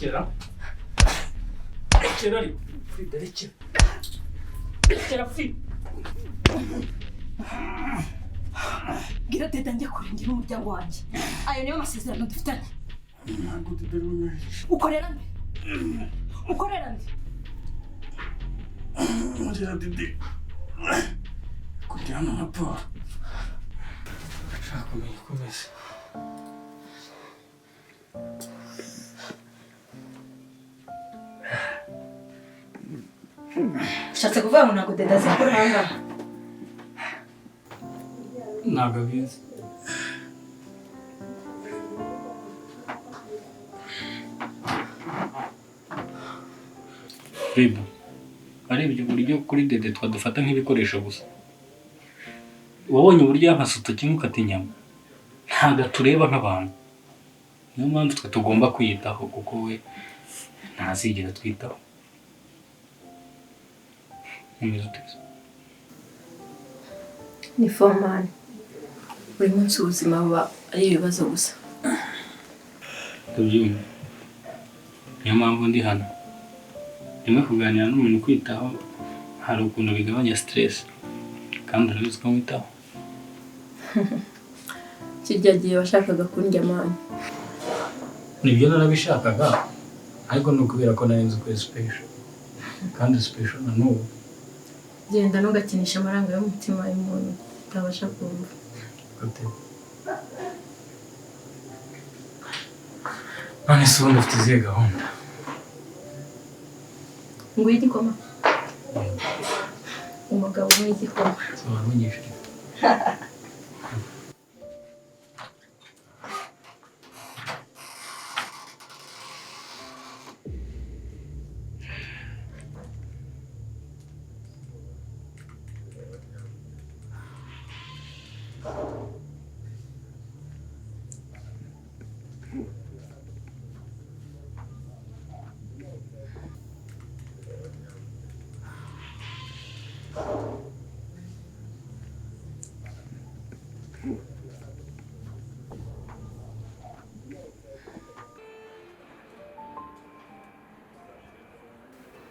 rekera Frida rekera Frida gira dede njye kurengera umuryango wanjye ayo niyo masezerano dufitanye ntabwo tudaruye ukorera nde Murira dede kugira na Paul shaka kumenya uko umeze ushatse kuvuga ngo ntabwo dede azi kuranga ntabwo abizi Frida arebye uburyo kuri dede twadufata nk'ibikoresho gusa wabonye uburyo yampasuta kimwe ukata inyama ntabwo tureba nk'abantu niyo mpamvu twe tugomba kwiyitaho kuko we ntazigera twitaho umeze uteze ni formal buri munsi ubuzima buba ari ibibazo gusa ndabyumva niyo mpamvu ndi hano rimwe kuganira n'umuntu kwitaho hari ukuntu bigabanya stress kandi urabizi ko mwitaho kirya gihe washakaga kundya amani nibyo narabishakaga ariko ni ukubera ko nari nzi ko special kandi special na n'ubu genda ntugakinisha amaranga y'umutima y'umuntu utabasha kumva gute none se ubundi ufite izihe gahunda nguye igikoma umugabo w'igikoma warunyishe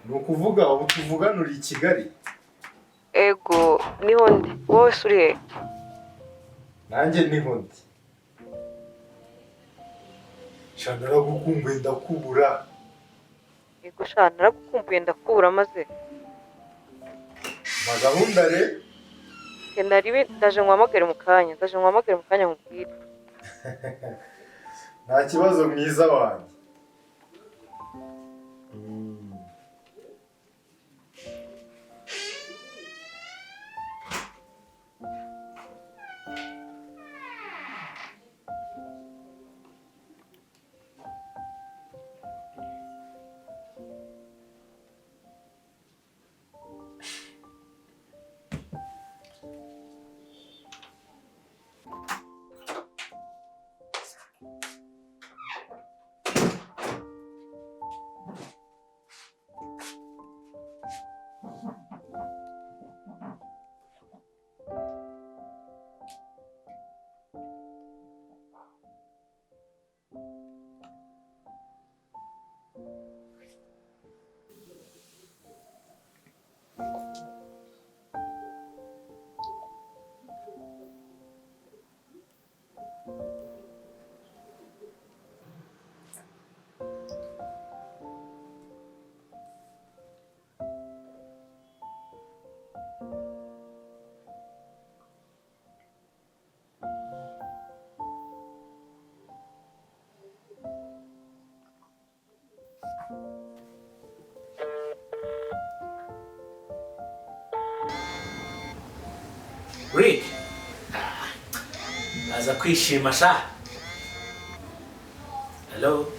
nukuvuga ubu tuvuganura I Kigali ego niho ndi wowe suri he nanjye niho ndi shanara gukumbuye ndakubura ego sha naragukumbuye ndakubura maze magahunda re naribi ndaje nkwamagare mu kanya nkubwire nta kibazo mwiza wanjye Rick, aza kwishima sha. Hello.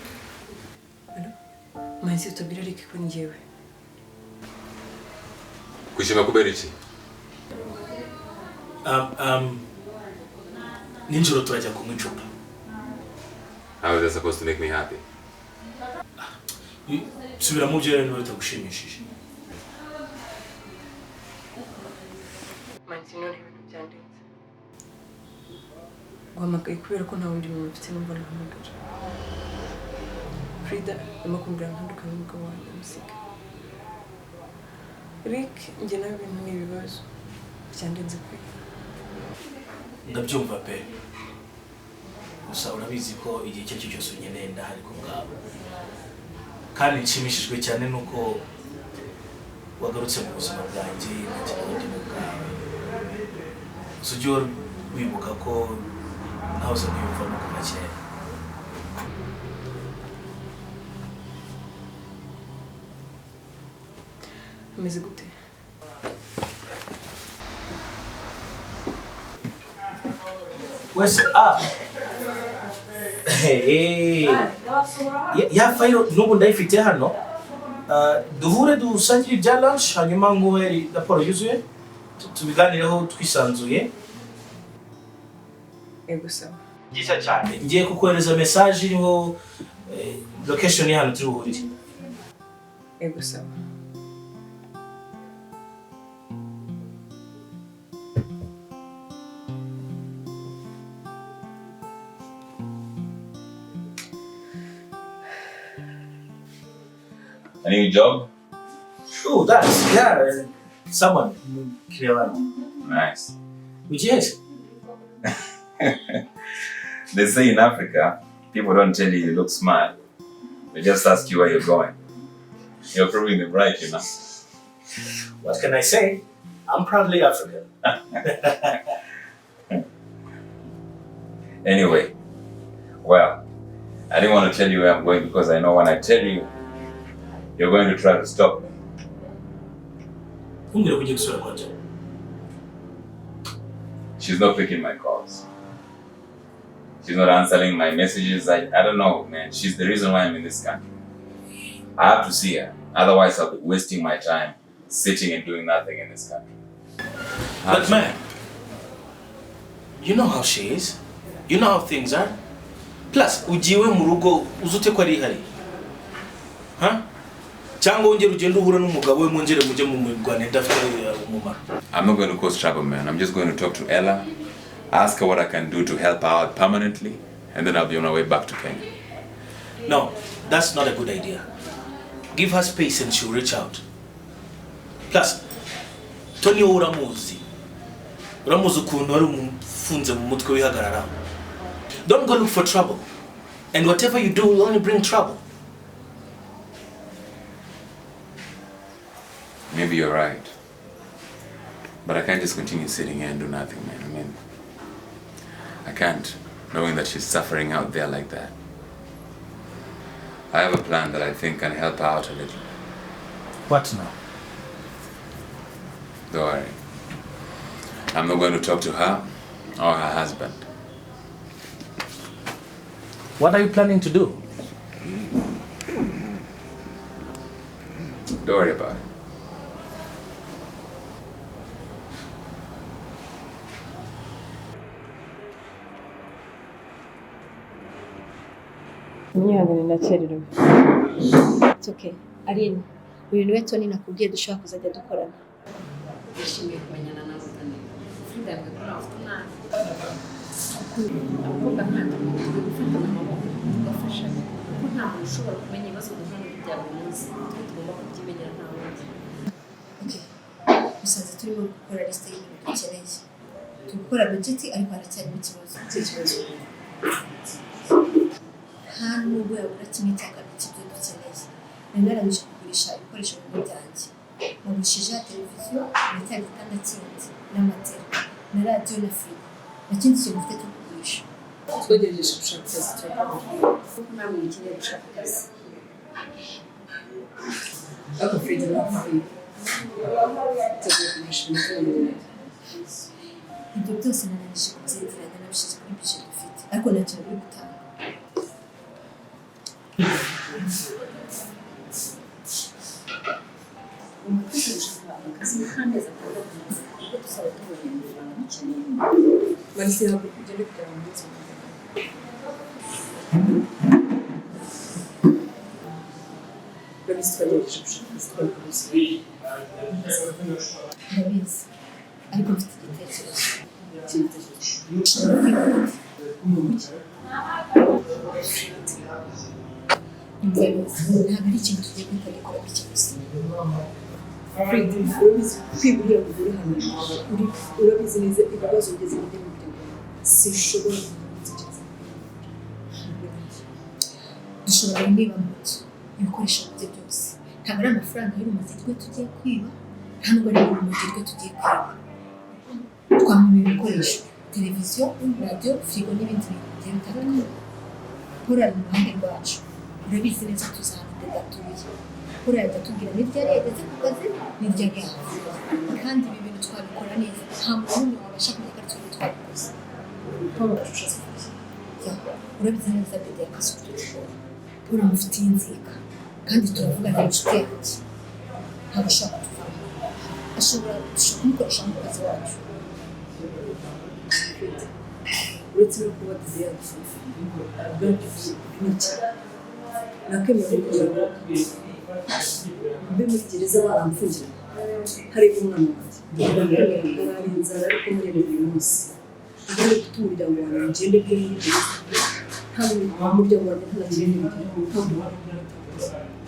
Manzi utabira Rick ko njyewe kwishima kubera iki? Ninjoro turajya kunywa icupa. How is that supposed to make me happy? Subira mu byo rero bitagushimishije. Manzi none ibintu byanditse guhamagaye kubera ko nta wundi muntu ufite numva nahamagara Frida arimo kumbwira ntandukanye n'umugabo wanjye musiga. Rick njye nawe ibintu ni ibibazo byandenze kwe. Ndabyumva pe. Gusa urabizi ko igihe cyo cyose unyeneye ndahari ku bwawe. Kandi nshimishijwe cyane nuko wagarutse mu buzima bwanjye nanjye n'ubundi mu bwawe. Ujye wibuka ko nahoze kwiyumvamo kuva kera. Ameze gute? Wese ya fayiro n'ubu ndayifite hano. Duhure dusangire ibya lunch hanyuma nguhe raporo yuzuye tubiganireho twisanzuye. Yego sawa. Byiza cyane. Ngiye kukohereza message iriho location ya hano turi buhurire. Yego sawa. A new job? Oh, that's, yeah, someone. Nice. Which is? They say in Africa, people don't tell you look smart. They just ask you where you're going. You're proving them right, you know. What can I say? I'm proudly African. Anyway, well, I didn't want to tell you where I'm going because I know when I tell you, you're going to try to stop me. She's not picking my calls. She's not answering my messages. I don't know, man. She's the reason why I'm in this country. I have to see her. Otherwise, I'll be wasting my time sitting and doing nothing in this country. But man, you know how she is. You know how things are. Plus, ujiwe murugo uzute kwa rihari. Huh? Chango unje rugendo uhura n'umugabo we mwongere mujye mu murwane ndafite umumaro. I'm not going to cause trouble, man. I'm just going to talk to Ella, ask her what I can do to help her out permanently, and then I'll be on my way back to Kenya. No, that's not a good idea. Give her space and she'll reach out. Plus, Toni uramuzi. Uramuzi ukuntu ari umufunze mu mutwe wihagarara. Don't go look for trouble. And whatever you do will only bring trouble. Maybe you're right. But I can't just continue sitting here and do nothing, man. I mean, I can't, knowing that she's suffering out there like that. I have a plan that I think can help her out a little. What now? Don't worry. I'm not going to talk to her or her husband. What are you planning to do? Don't worry about it. Nyihangane nakererewe. It's okay. Aline, uyu niwe Toni nakubwiye dushobora kuzajya dukorana. Nishimiye kumenyana nawe Toni. Frida ngo kora afite umwana. Abakobwa nk'abo turi gufata amaboko tugafashanya. Kuko nta muntu ushobora kumenya ibibazo duhura nabyo bya buri munsi. Tugomba kubyimenyera nta wundi. Okay. Musanze turimo gukora liste y'ibintu dukeneye. Tugukora budget ariko haracyarimo ikibazo. Ikibazo. Nta nubwo yabura kimwe cya kabiri cy'ibyo dukeneye. Nagerageje kugurisha ibikoresho bimwe byanjye. Nagurishije televiziyo, ndetse igitanda kindi, n'amatera, na radiyo na firigo. Nta kindi kintu mfite cyo kugurisha. Twagerageje gushaka akazi turakabura. Kuko namwe mukeneye gushaka akazi. Ariko Frida navuye. Tugiye kugurisha imitungo. Ibyo byose nananije kubyegeranya nabishyize kuri budget dufite. Ariko ntacyo biri gutanga. Umukozi ushaka akazi n'amezi atandatu. Ubwo dusaba tubonye amafaranga mukeneye. Marisi ntabwo ugende kugera mu munsi wa Marisi twagerageje gushaka akazi twakabuze. Ndabizi. Ariko mfite igitekerezo. nyumva neza ntabwo ari ikintu tugiye guhita dukora gutya gusa. Fred, urabizi kwibwira ngo uri hano urabizi neza ibibazo ugeze mu muryango sinshobora kubitekereza. Dushobora niba mu nzu ibikoresho bye byose ntabwo ari amafaranga y'urumogi rwe tugiye kwiba nta nubwo ari urumogi rwe tugiye kwiba. Twamuha ibikoresho televiziyo radiyo firigo n'ibindi bintu bigiye bitandukanye. Paul ari mu ruhande rwacu urabizi neza tuzahantu gatuye. Paul yajya atubwira n'iryari yageze ku kazi n'iryari yahavuye kandi ibi bintu twabikora neza nta muntu n'umwe wabasha kumenya ko ari twe twabikoze. Paul arushatse kugira urabizi neza dede yakaze kutugora. Paul amufitiye inzika kandi turavugana inshuti yanjye ntabwo ashaka kutuvamo ashobora kumukoresha mu kazi wacu. Uretse no kuba dede yagufasha bwabyushye n'iki nakemera kugira ngo mbe muri gereza baramfungira harimo umwana wanjye hari inzara ariko murebe buri munsi ugomba gutuma umuryango wawe ugende bwe muri gereza nta umuryango wawe ntagende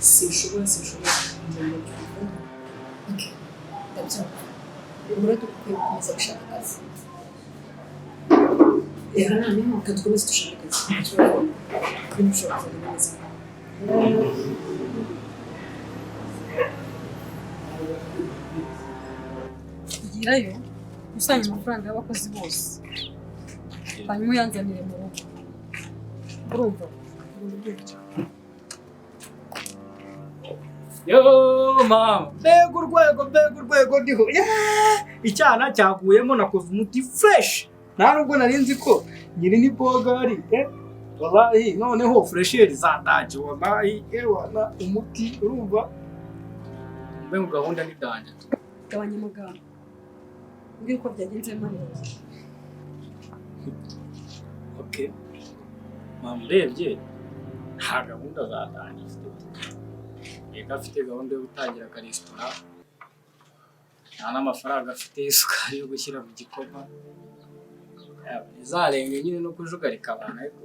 sinshobora ndabyumva dukwiye gukomeza gushaka akazi. reka noneho dukomeze dushaka akazi ntidushobora kuzajya neza. Kugirayo usanga amafaranga y'abakozi bose hanyuma uyanzanire mu rugo urumva Yo mama, mbega urwego ndiho. Icyana cyaguyemo nakoze umuti fresh. Nta nubwo nari nzi ko nyiri ni bogari. Wallahi noneho fresheri zadaje wallahi ewana umuti urumva. Mbega gahunda ni danje. gabanya amagambo mbwira uko byagenze mani. Okay. Mama urebye nta gahunda zadanje. Ega afite gahunda yo gutangira akaresitora. Nta n'amafaranga afite y'isukari yo gushyira mu gikoma. Izarenge nyine no kujugarika abantu ariko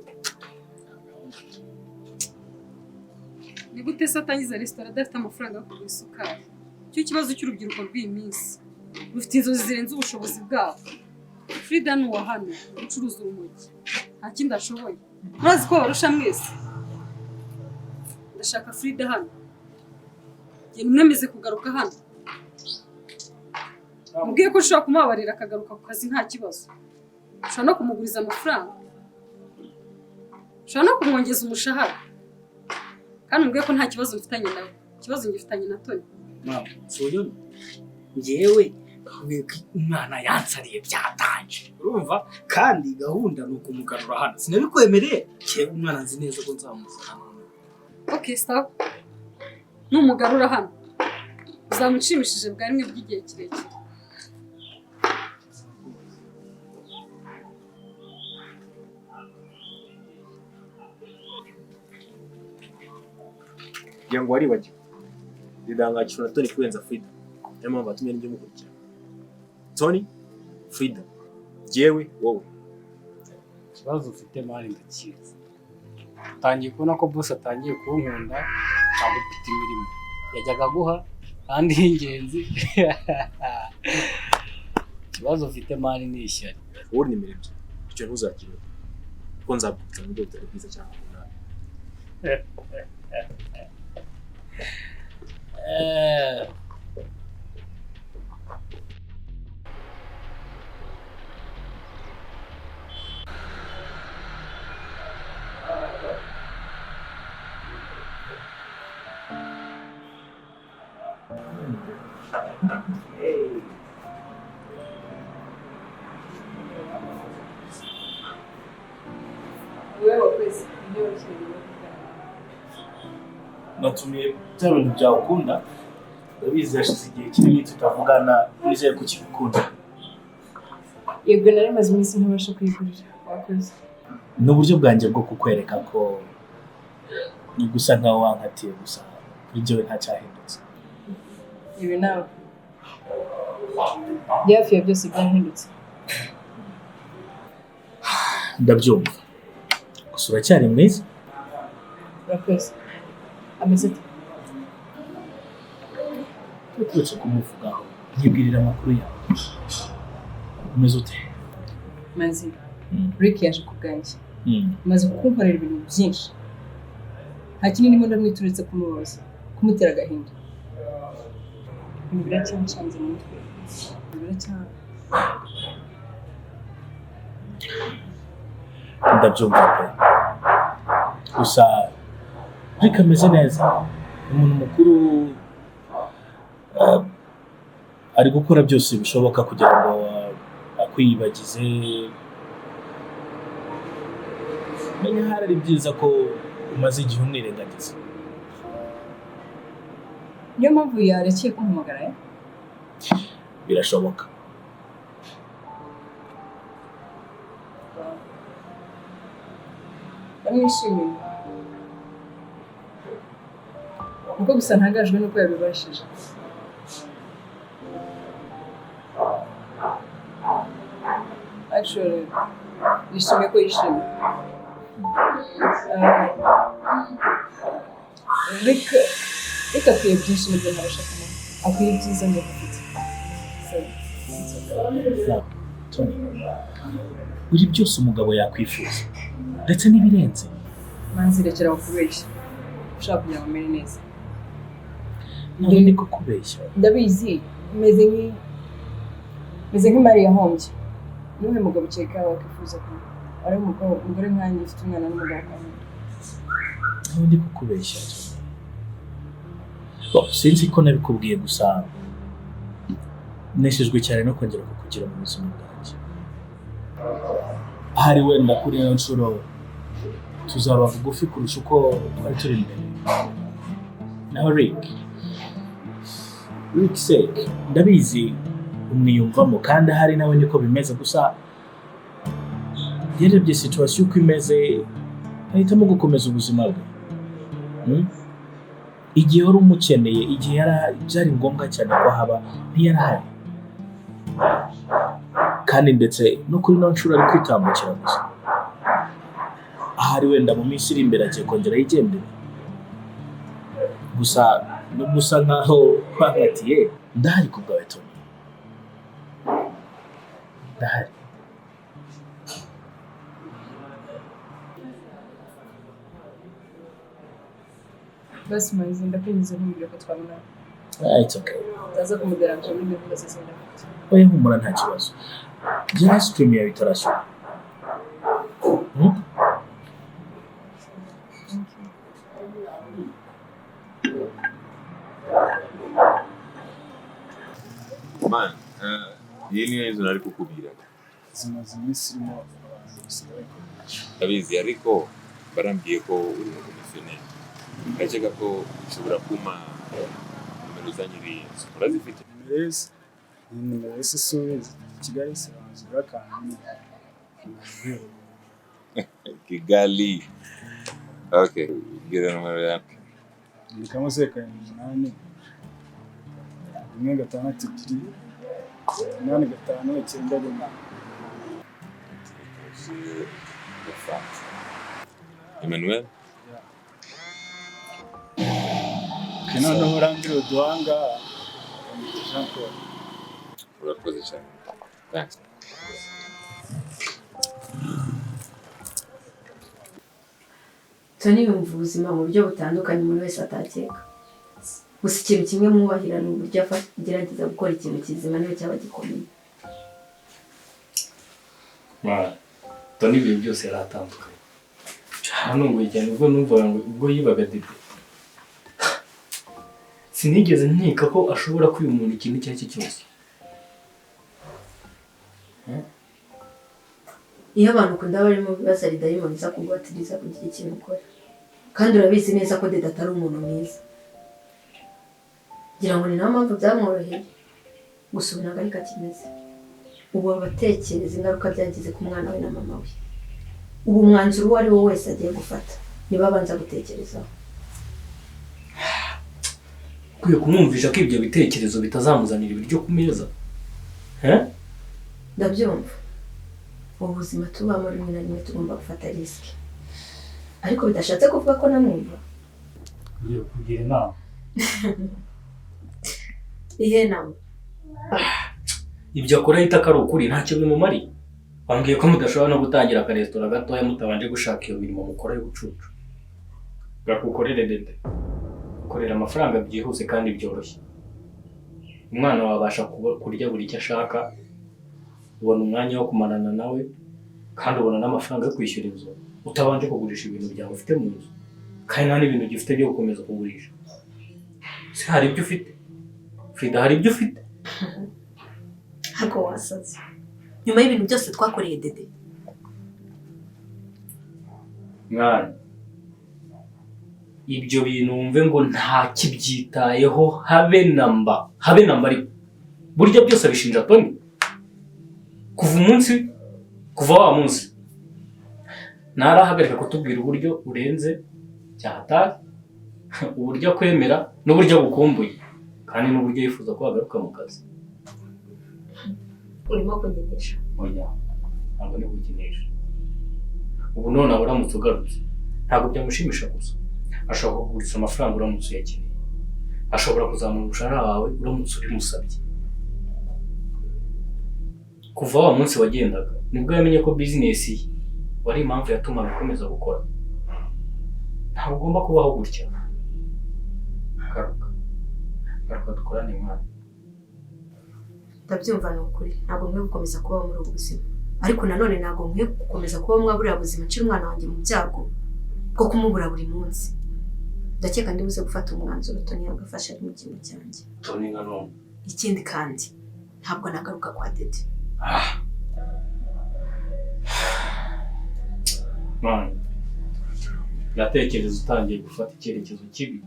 Ni gute se atangiza resitora adafite amafaranga yo kugura isukari? Cyo kibazo cy'urubyiruko rw'iyi minsi. Rufite inzozi zirenze ubushobozi bwabo. Frida ni uwa hano ucuruza urumogi. Nta kindi ashoboye. Murazi ko barusha mwese. Ndashaka Frida hano. Njye mwemeze kugaruka hano. Mubwiye ko ushobora kumubabarira akagaruka ku kazi nta kibazo. Ushobora no kumuguriza amafaranga. Ushobora no kumwongeza umushahara. Kandi mubwiye ko nta kibazo mfitanye nawe. Ikibazo ngifitanye na Toni. mama soyo ngewe umwana yansariye byatanje urumva kandi gahunda ni ukumugarura hano sinabikwemereye cyewe umwana nzi neza ko nzamuzana. Okay, stop. Numugarura hano. Uzamushimishije bwa rimwe bw'igihe kirekire. Yango waribagiwe. Didangakishwa na Toni kurenza Frida. Niyo mpamvu atumye n'ibyo mukurikira. Toni, Frida, jewe wowe. Ikibazo ufite mari ndakizi. Tangiye kubona ko boss atangiye kunkunda agufite imirimo. Yajyaga guha kandi y'ingenzi. Ikibazo ufite mari ni ishyari. Wowe ni imirimo. Icyo ntuzakire. Ko nzabutsa mu dogiteri bwiza cyane kunani. Natumiye bya bintu byawe ukunda ndabizi yashize igihe kinini tutavugana nizeye ko ukibikunda. Yego nari maze iminsi ntabasha kwigurira wakoze. Ni uburyo bwanjye bwo kukwereka ko ni gusa nkaho wankatiye gusa kuri jyewe nta cyahindutse. Ibi nawe hafi ya byose byahindutse. Ndabyumva gusa uracyari mwiza. Murakoze. ameze ate? Turetse kumuvugaho nkibwirira amakuru yawe. Umeze ute? Manzi, Rick yaje ku bwanjye. Maze kunkorera ibintu byinshi. Nta kinini ndimo ndamwituretse kumubaza, kumutera agahinda. Ibintu biracyanshanze mu mutwe. Ndabyumva pe. Gusa Rick ameze neza. Umuntu mukuru ari gukora byose bishoboka kugira ngo akwiyibagize. Menya hari ari byiza ko umaze igihe umwirengagiza. Niyo mpamvu yarekeye kumuhamagara ya? Birashoboka. Ndamwishimiye. Ubwo gusa ntangajwe nuko yabibashije. Actually, nishimiye ko yishimye. Rick akwiye byinshi mu gihe ntabashakamo. Akwiye ibyiza ngo afite. Toni, buri byose umugabo yakwifuza ndetse n'ibirenze. Manzi rekera kubeshya. Ushaka kugira ngo umere neza. None ko kubeshya. Ndabizi, meze nk'imari yahombye. Nuhe mugabo ukeka wakwifuza ko ari umugore nkanjye ufite umwana n'umugabo kandi. None ko kubeshya. Sinzi ko nabikubwiye gusa neshejwe cyane no kongera kukugira mu buzima bwanjye. Ahari wenda kuri iyo nshuro tuzaba bugufi kurusha uko twari turi imbere. Naho Rick sake ndabizi umwiyumvamo kandi ahari nawe niko bimeze gusa yarebye situation uko imeze ahitamo gukomeza ubuzima bwe. Igihe wari umukeneye, igihe byari ngombwa cyane ko haba ntiyarahari. Kandi ndetse no kuri no nshuro ari kwitambukira gusa. Ahari wenda mu minsi iri imbere agiye kongera yigendera. Gusa nubwo usa nkaho bahatiye ndahari ku bwawe Toni. Ndahari. Basi Manzi ndakwinjiza ntumbwire ko twabona. It's okay. Ndaza kumuderanja muri gahunda zose ndafite. Oya humura nta kibazo. Jya stream yawe itarashira. Man, iyi niyo nzu nari kukubwira. Zimaze iminsi irimo Ndabizi ariko barambwiye ko uri umukomisiyoneri. Ndakeka ko ushobora kumpa nimero za nyiri inzu. Urazifite? nimero z'isubiza Kigali ziranzura kandi Kigali. Okay, gira nomero yako. ni kama seka 8 1 6 8 Emmanuel? Kino n'urambira uduhanga Jean Paul. Murakoze cyane. Thanks. Toni yumva ubuzima mu buryo butandukanye umuntu wese atakeka. Gusa ikintu kimwe mwubahira ni uburyo agerageza gukora ikintu kizima niyo cyaba gikomeye. Toni ibintu byose yaratandukanye. Hano ngo cyane ubwo numva ngo ubwo yibaga dede. Sinigeze nkeka ko ashobora kwiba umuntu ikintu icyo ari cyo cyose. Iyo abantu ukunda barimo bibaza ridayimo biza kuguhatiriza kugira ikintu ukora. Kandi urabizi neza ko dede atari umuntu mwiza. Ngira ngo ni nayo mpamvu byamworoheye. Gusa ubu ntabwo ariko akimeze. Ubu abatekereza ingaruka byagize ku mwana we na mama we. Ubu umwanzuro uwo ari wo wese agiye gufata niba abanza gutekerezaho. Ukwiye kumwumvisha ko ibyo bitekerezo bitazamuzanira ibiryo ku meza. Ndabyumva. Ubuzima tubamo rimwe na rimwe tugomba gufata risk. Ariko bidashatse kuvuga ko namwumva. Ngiye kugira inama. Iyihe nama? Ibyo akora ahita ko ari ukuri ntacyo bimumariye. Bambwiye ko mudashobora no gutangira akaresitora gatoya mutabanje gushaka iyo mirimo mukora y'ubucucu. Gakukorere dede. Ukorera amafaranga byihuse kandi byoroshye. Umwana wabasha kurya buri icyo ashaka, ubona umwanya wo kumarana nawe, kandi ubona n'amafaranga yo kwishyura inzu, utabanje kugurisha ibintu byawe ufite mu nzu. Kandi nta n'ibintu ugifite byo gukomeza kugurisha. Se hari ibyo ufite? Frida, hari ibyo ufite? Hako wasaze. Nyuma y'ibintu byose twakoreye dede. Mwana, ibyo bintu wumve ngo nta kibyitayeho habe namba ariko burya byose abishinja Toni. Kuva wa munsi narahagarika kutubwira uburyo urenze cyatari, uburyo akwemera n'uburyo agukumbuye, kandi n'uburyo yifuza ko wagaruka mu kazi. Urimo kunyinisha? Oya, ntabwo ni gukinisha. Ubu none uramutse ugarutse ntabwo byamushimisha gusa, ashobora kugurisha amafaranga uramutse uyakeneye, ashobora kuzamura umushahara wawe uramutse ubimusabye. Kuva wa munsi wagendaga nibwo yamenye ko bizinesi ye wari impamvu yatumaga akomeza gukora. Ntabwo ugomba kubaho gutya. Garuka dukorane mwana. Ndabyumva ni ukuri, ntabwo nkwiye gukomeza kubaho muri ubu buzima, ariko nanone ntabwo nkwiye gukomeza kubaho mwaburiya buzima nshira umwana wanjye mu byago bwo kumubura buri munsi. Ndakeka ndibuze gufata umwanzuro Toni agafasha ari mu kintu cyanjye. Toni na none. Ikindi kandi ntabwo nagaruka kwa dede. Mwana, ndatekereza utangiye gufata icyerekezo kibi.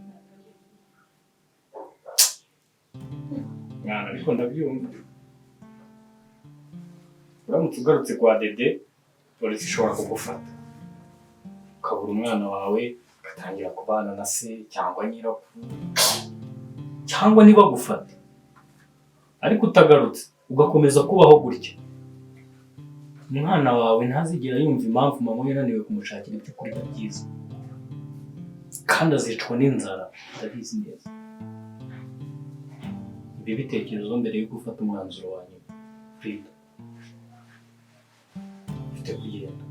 Mwana, ariko ndabyumva. Uramutse ugarutse kwa dede, polisi ishobora kugufata. Ukabura umwana wawe, ugatangira kubana na se cyangwa nyirakuru, cyangwa ntibagufate. Ariko utagarutse, ugakomeza kubaho gutya, umwana wawe ntazigera yumva impamvu mama we yananiwe kumushakira ibyo kurya byiza, kandi azicwa n'inzara. Ndabizi neza. Ibi bitekerezo mbere yo gufata umwanzuro wa nyuma. Frida, ufite kugenda.